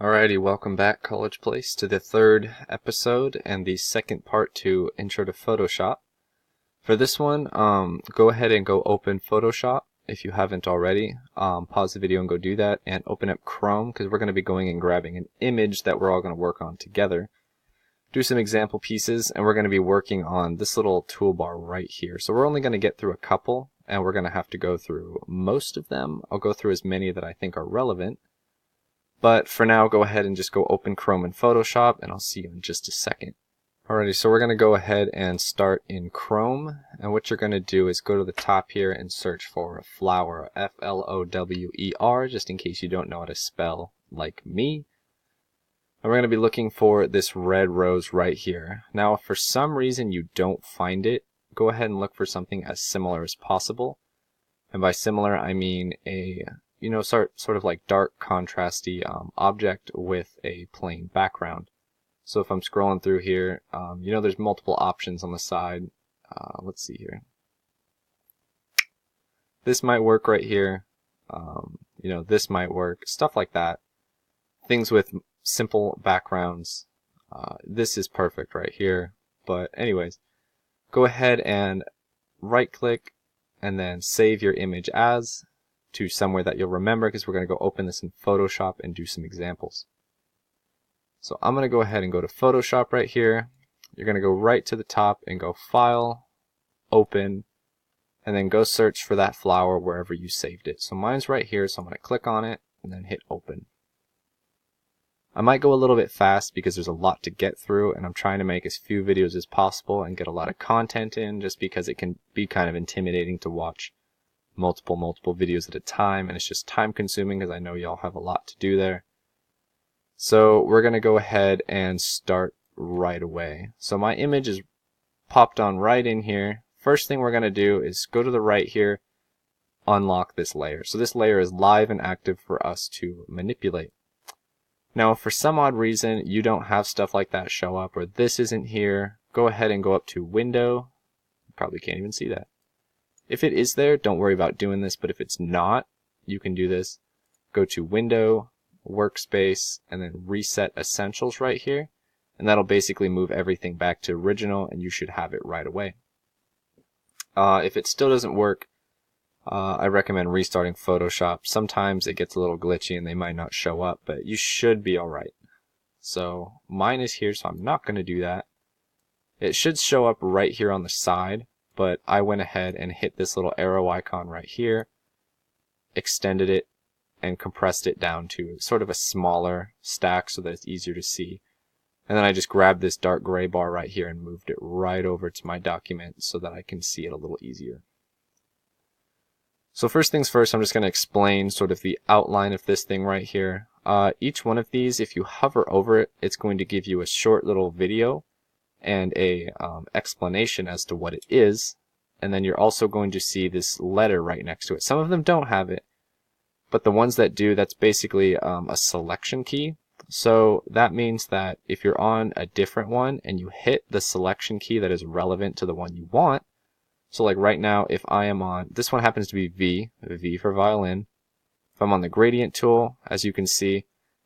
Alrighty, welcome back, College Place, to the third episode and the second part to Intro to Photoshop. For this one, go ahead and go open Photoshop if you haven't already. Pause the video and go do that, and open up Chrome because we're going to be going and grabbing an image that we're all going to work on together. Do some example pieces, and we're going to be working on this little toolbar right here. So we're only going to get through a couple, and we're going to have to go through most of them. I'll go through as many that I think are relevant. But for now, go ahead and just go open Chrome and Photoshop, and I'll see you in just a second. Alrighty, so we're going to go ahead and start in Chrome, and what you're going to do is go to the top here and search for flower, F-L-O-W-E-R, just in case you don't know how to spell like me. And we're going to be looking for this red rose right here. Now, if for some reason you don't find it, go ahead and look for something as similar as possible. And by similar, I mean a sort of like dark contrasty object with a plain background. So if I'm scrolling through here, there's multiple options on the side. Let's see here. This might work right here. This might work. Stuff like that. Things with simple backgrounds. This is perfect right here. But anyways, go ahead and right click and then save your image as to somewhere that you'll remember, because we're going to go open this in Photoshop and do some examples. So I'm going to go ahead and go to Photoshop right here. You're going to go right to the top and go File, Open, and then go search for that flower wherever you saved it. So mine's right here, so I'm going to click on it and then hit Open. I might go a little bit fast because there's a lot to get through, and I'm trying to make as few videos as possible and get a lot of content in, just because it can be kind of intimidating to watch multiple videos at a time, and it's just time consuming because I know y'all have a lot to do there. So we're going to go ahead and start right away. So my image is popped on right in here. First thing we're going to do is go to the right here, unlock this layer. So this layer is live and active for us to manipulate. Now, if for some odd reason you don't have stuff like that show up, or this isn't here, go ahead and go up to Window. You probably can't even see that. If it is there, don't worry about doing this, but if it's not, you can do this. Go to Window, Workspace, and then Reset Essentials right here, and that'll basically move everything back to original, and you should have it right away. If it still doesn't work, I recommend restarting Photoshop. Sometimes it gets a little glitchy and they might not show up, but you should be alright. So mine is here, so I'm not going to do that. It should show up right here on the side, but I went ahead and hit this little arrow icon right here, extended it, and compressed it down to sort of a smaller stack so that it's easier to see. And then I just grabbed this dark gray bar right here and moved it right over to my document so that I can see it a little easier. So first things first, I'm just going to explain sort of the outline of this thing right here. Each one of these, if you hover over it, it's going to give you a short little video and a explanation as to what it is, and then you're also going to see this letter right next to it. Some of them don't have it, but the ones that do, that's basically a selection key. So that means that if you're on a different one and you hit the selection key that is relevant to the one you want, so like right now, if I am on, this one happens to be V for violin. If I'm on the gradient tool, as you can see,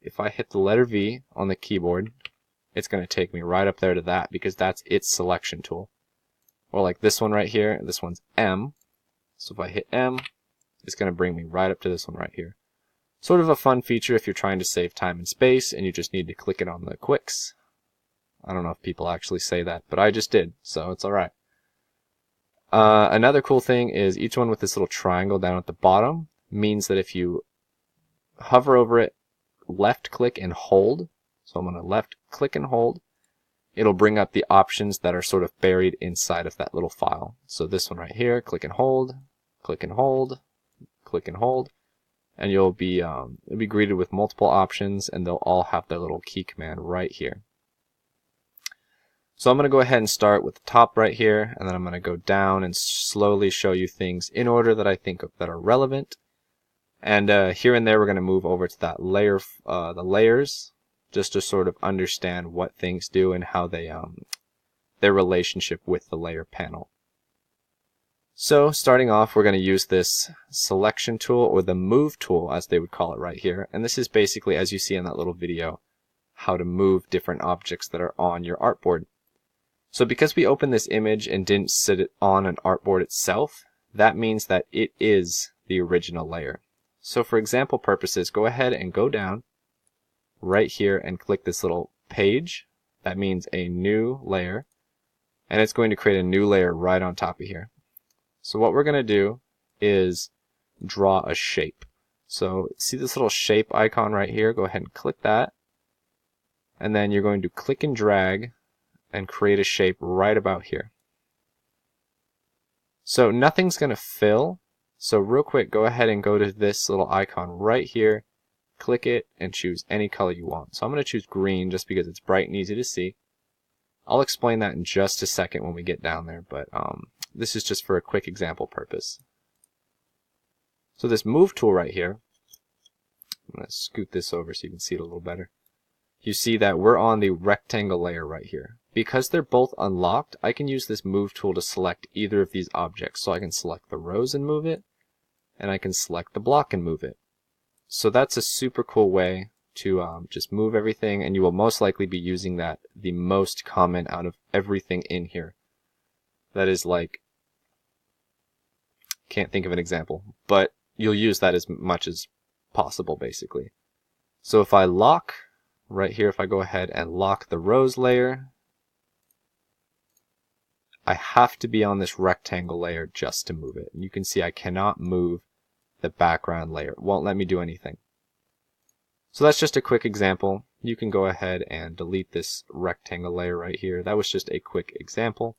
if I hit the letter V on the keyboard, it's going to take me right up there to that because that's its selection tool. Or like this one right here, this one's M. So if I hit M, it's going to bring me right up to this one right here. Sort of a fun feature if you're trying to save time and space and you just need to click it on the quicks. I don't know if people actually say that, but I just did, so it's alright. Another cool thing is each one with this little triangle down at the bottom means that if you hover over it, left click and hold, so I'm going to left click and hold, it'll bring up the options that are sort of buried inside of that little file. So this one right here, click and hold, click and hold, click and hold, and you'll be greeted with multiple options, and they'll all have their little key command right here. So I'm going to go ahead and start with the top right here, and then I'm going to go down and slowly show you things in order that I think that are relevant. And here and there we're going to move over to that layer, the layers, just to sort of understand what things do and how they their relationship with the layer panel. So starting off, we're going to use this selection tool, or the move tool as they would call it right here. And this is basically, as you see in that little video, how to move different objects that are on your artboard. So because we opened this image and didn't sit it on an artboard itself, that means that it is the original layer. So for example purposes, go ahead and go down right here and click this little page. That means a new layer, and it's going to create a new layer right on top of here. So what we're going to do is draw a shape. So see this little shape icon right here? Go ahead and click that, and then you're going to click and drag and create a shape right about here. So nothing's going to fill. So real quick, go ahead and go to this little icon right here, click it, and choose any color you want. So I'm going to choose green just because it's bright and easy to see. I'll explain that in just a second when we get down there, but this is just for a quick example purpose. So this move tool right here, I'm going to scoot this over so you can see it a little better. You see that we're on the rectangle layer right here. Because they're both unlocked, I can use this move tool to select either of these objects. So I can select the rose and move it, and I can select the block and move it. So that's a super cool way to just move everything, and you will most likely be using that the most common out of everything in here. That is like, can't think of an example, but you'll use that as much as possible basically. So if I lock right here, if I go ahead and lock the rose layer, I have to be on this rectangle layer just to move it. And you can see I cannot move the background layer. It won't let me do anything. So that's just a quick example. You can go ahead and delete this rectangle layer right here. That was just a quick example.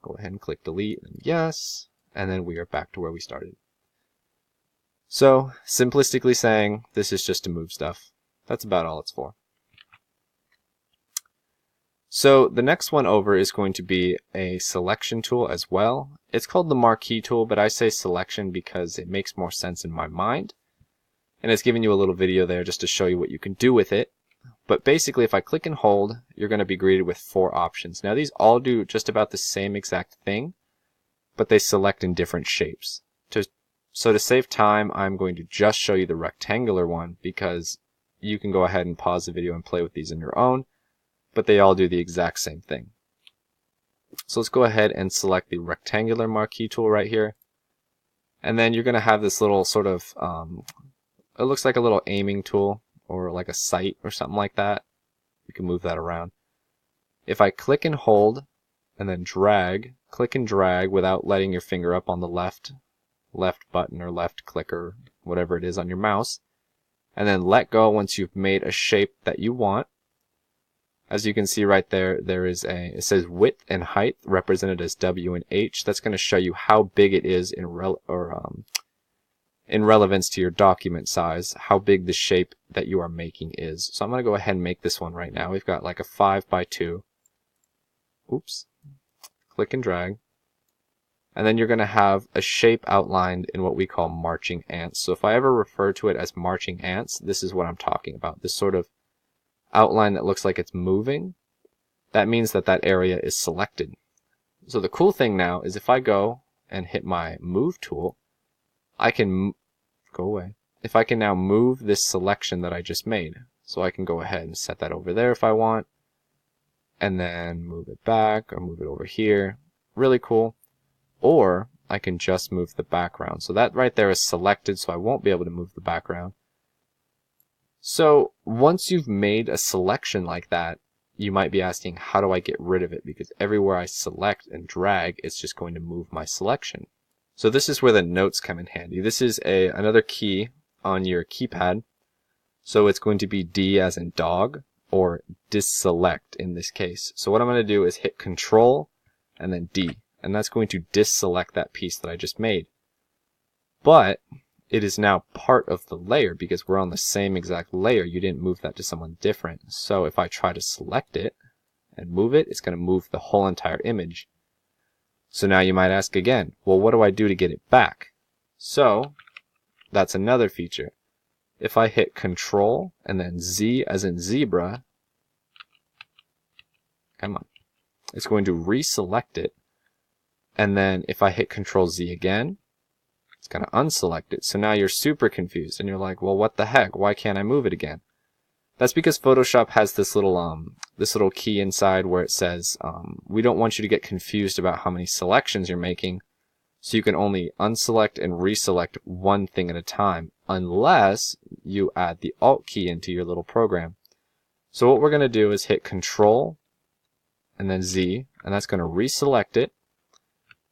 Go ahead and click delete, and yes, and then we are back to where we started. So simplistically saying, this is just to move stuff. That's about all it's for. So the next one over is going to be a selection tool as well. It's called the marquee tool, but I say selection because it makes more sense in my mind. And it's giving you a little video there just to show you what you can do with it. But basically, if I click and hold, you're going to be greeted with 4 options. Now these all do just about the same exact thing, but they select in different shapes. So to save time, I'm going to just show you the rectangular one, because you can go ahead and pause the video and play with these on your own, but they all do the exact same thing. So let's go ahead and select the rectangular marquee tool right here. And then you're going to have this little sort of, it looks like a little aiming tool or like a sight or something like that. You can move that around. If I click and hold and then drag, click and drag without letting your finger up on the left button or left clicker, whatever it is on your mouse, and then let go once you've made a shape that you want. As you can see right there, it says width and height represented as W and H. That's going to show you how big it is in relevance to your document size, how big the shape that you are making is. So I'm going to go ahead and make this one right now. We've got like a 5x2. Oops. Click and drag. And then you're going to have a shape outlined in what we call marching ants. So if I ever refer to it as marching ants, this is what I'm talking about. This sort of outline that looks like it's moving. That means that that area is selected. So the cool thing now is if I go and hit my move tool, I can go away. If I can now move this selection that I just made. So I can go ahead and set that over there if I want, and then move it back or move it over here. Really cool. Or I can just move the background. So that right there is selected, so I won't be able to move the background. So once you've made a selection like that, you might be asking, how do I get rid of it? Because everywhere I select and drag, it's just going to move my selection. So this is where the notes come in handy. This is another key on your keypad. So it's going to be D as in dog, or deselect in this case. So what I'm going to do is hit Control and then D. And that's going to deselect that piece that I just made. But it is now part of the layer because we're on the same exact layer. You didn't move that to someone different. So if I try to select it and move it, it's going to move the whole entire image. So now you might ask again, well, what do I do to get it back? So that's another feature. If I hit Control and then Z as in zebra, come on, it's going to reselect it. And then if I hit Control Z again, it's going to unselect it. So now you're super confused and you're like, well, what the heck? Why can't I move it again? That's because Photoshop has this little key inside where it says, we don't want you to get confused about how many selections you're making. So you can only unselect and reselect one thing at a time unless you add the Alt key into your little program. So what we're going to do is hit Control and then Z, and that's going to reselect it.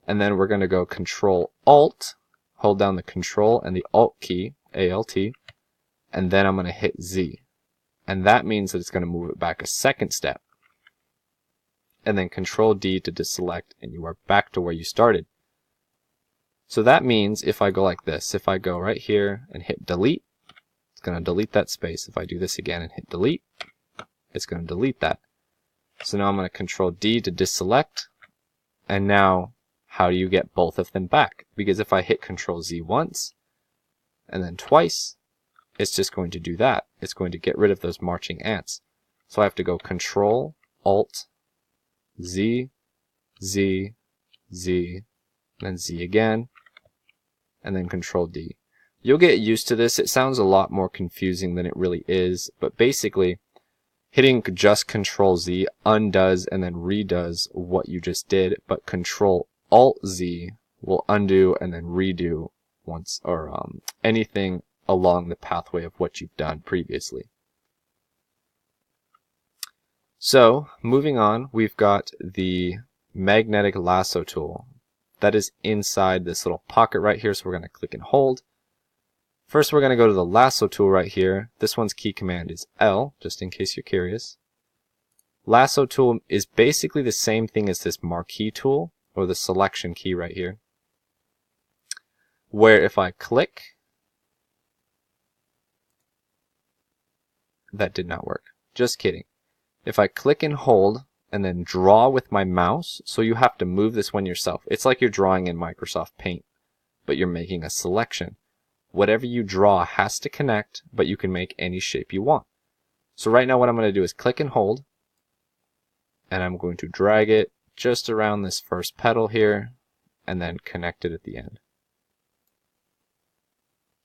And then we're going to go Control Alt, hold down the Control and the Alt key, Alt, and then I'm going to hit Z. And that means that it's going to move it back a second step. And then Control D to deselect, and you are back to where you started. So that means if I go like this, if I go right here and hit delete, it's going to delete that space. If I do this again and hit delete, it's going to delete that. So now I'm going to Control D to deselect. And now, how do you get both of them back? Because if I hit Control Z once and then twice, it's just going to do that. It's going to get rid of those marching ants. So I have to go Control, Alt, Z, Z, Z, and then Z again, and then Control D. You'll get used to this. It sounds a lot more confusing than it really is, but basically, hitting just Control Z undoes and then redoes what you just did, but Control Alt Z will undo and then redo once, or anything along the pathway of what you've done previously. So, moving on, we've got the magnetic lasso tool. That is inside this little pocket right here, so we're going to click and hold. First, we're going to go to the lasso tool right here. This one's key command is L, just in case you're curious. Lasso tool is basically the same thing as this marquee tool, or the selection key right here, where if I click, that did not work. Just kidding. If I click and hold, and then draw with my mouse, so you have to move this one yourself. It's like you're drawing in Microsoft Paint, but you're making a selection. Whatever you draw has to connect, but you can make any shape you want. So right now what I'm going to do is click and hold, and I'm going to drag it just around this first petal here, and then connect it at the end.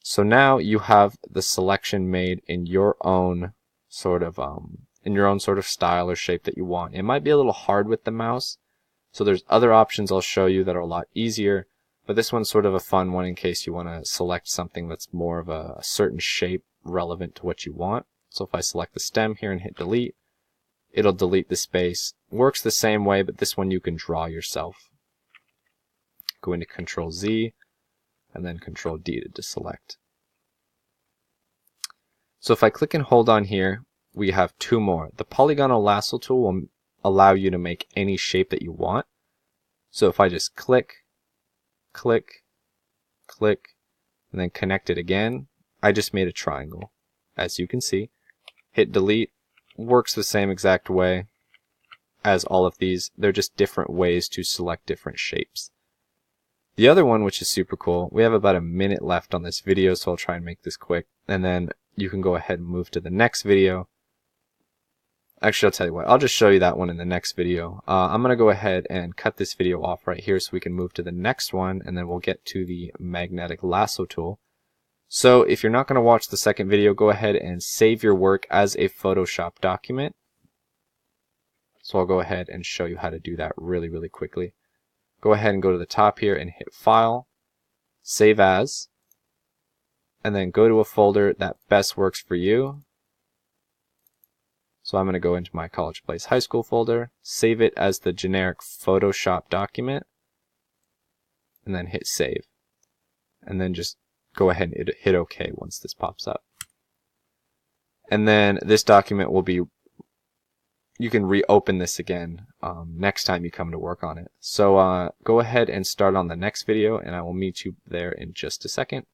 So now you have the selection made in your own sort of style or shape that you want. It might be a little hard with the mouse, so there's other options I'll show you that are a lot easier, but this one's sort of a fun one in case you want to select something that's more of a certain shape relevant to what you want. So if I select the stem here and hit delete, it'll delete the space. Works the same way, but this one you can draw yourself. Go into Control Z and then Control D to deselect. So if I click and hold on here, we have two more. The polygonal lasso tool will allow you to make any shape that you want. So if I just click, click, click, and then connect it again, I just made a triangle. As you can see, hit delete, works the same exact way as all of these. They're just different ways to select different shapes. The other one, which is super cool, we have about a minute left on this video, so I'll try and make this quick, and then you can go ahead and move to the next video. Actually, I'll tell you what, I'll just show you that one in the next video. I'm going to go ahead and cut this video off right here so we can move to the next one, and then we'll get to the magnetic lasso tool. So if you're not going to watch the second video, go ahead and save your work as a Photoshop document. So I'll go ahead and show you how to do that really, really quickly. Go ahead and go to the top here and hit File, Save As, and then go to a folder that best works for you. So I'm going to go into my College Place High School folder, save it as the generic Photoshop document, and then hit Save. And then just go ahead and hit OK once this pops up. And then this document will be, you can reopen this again next time you come to work on it. So go ahead and start on the next video, and I will meet you there in just a second.